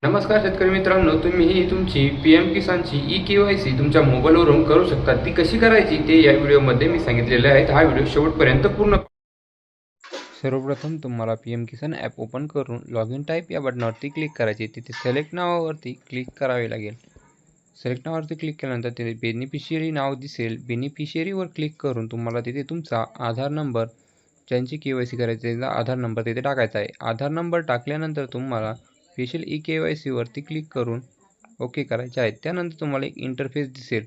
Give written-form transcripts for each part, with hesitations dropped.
नमस्कार शेतकरी मित्रांनो, तुम्ही ही तुमची पी-एम किसानची ई-के-वाय-सी तुमच्या मोबाईलवरून करू शकता। ती कशी करायची ते या व्हिडिओमध्ये मी सांगितलेले आहे। हा व्हिडिओ शेवटपर्यंत पूर्ण सर्वप्रथम तुम्हाला पी-एम किसान ॲप ओपन करून लॉगिन टाईप या बटनावरती क्लिक करायचे। तिथे सिलेक्ट नावावरती क्लिक करावे लागेल। सिलेक्ट नावावरती क्लिक केल्यानंतर तिथे बेनिफिशियरी नाव दिसेल। बेनिफिशियरीवर क्लिक करून तुम्हाला तिथे तुमचा आधार नंबर, ज्यांची के-वाय-सी करायची आहे त्यांचा आधार नंबर तिथे टाकायचा आहे। आधार नंबर टाकल्यानंतर तुम्हाला स्पेशल ई-के-वाय-सीवरती क्लिक करून ओके करायचे आहे। त्यानंतर तुम्हाला एक इंटरफेस दिसेल।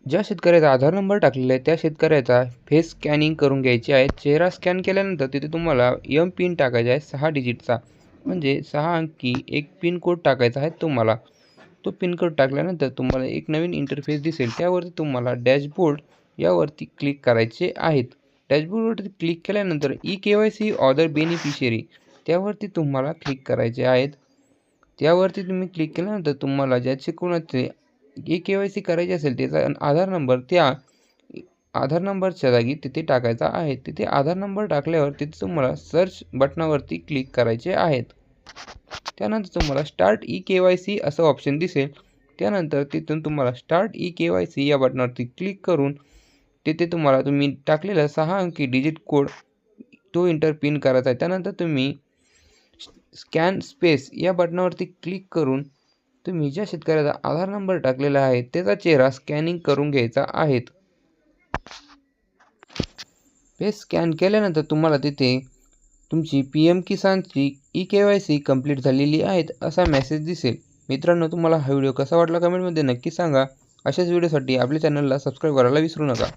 ज्या शेतकऱ्याचा आधार नंबर टाकलेला आहे त्या शेतकऱ्याचा फेस स्कॅनिंग करून घ्यायची आहे। चेहरा स्कॅन केल्यानंतर तिथे तुम्हाला एम पिन टाकायचा आहे 6 डिजिटचा, म्हणजे 6 अंकी एक पिन कोड टाकायचा आहे तुम्हाला। तो पिन कोड टाकल्यानंतर तुम्हाला एक नवीन इंटरफेस दिसेल। त्यावरती तुम्हाला डॅशबोर्ड यावरती क्लिक करायचे आहेत। डॅशबोर्डवरती क्लिक केल्यानंतर ई-के-वाय-सी ऑदर बेनिफिशियरी त्यावरती तुम्हाला क्लिक करायचे आहेत। त्यावरती तुम्ही क्लिक केल्यानंतर तुम्हाला ज्याचे कोणाचे ई-के-वाय-सी करायची असेल त्याचा आधार नंबर त्या आधार नंबरच्या जागी तिथे टाकायचा आहे। तिथे आधार नंबर टाकल्यावर तिथे तुम्हाला सर्च बटनावरती क्लिक करायचे आहेत। त्यानंतर तुम्हाला स्टार्ट ई-के-वाय-सी असं ऑप्शन दिसेल। त्यानंतर तिथून तुम्हाला स्टार्ट ई-के-वाय-सी या बटनावरती क्लिक करून तिथे तुम्हाला तुम्ही टाकलेला 6 अंकी डिजिट कोड तो एंटर पिन करायचा आहे। त्यानंतर तुम्ही स्कॅन स्पेस या बटनावरती क्लिक करून तुम्ही ज्या शेतकऱ्याचा आधार नंबर टाकलेला आहे त्याचा चेहरा स्कॅनिंग करून घ्यायचा आहे। फेस स्कॅन केल्यानंतर तुम्हाला तिथे तुमची पी-एम किसानची ई-के-वाय-सी कंप्लीट झालेली आहे असा मेसेज दिसेल। मित्रांनो, तुम्हाला हा व्हिडिओ कसा वाटला कमेंटमध्ये नक्की सांगा। अशाच व्हिडिओसाठी आपल्या चॅनलला सबस्क्राईब करायला विसरू नका।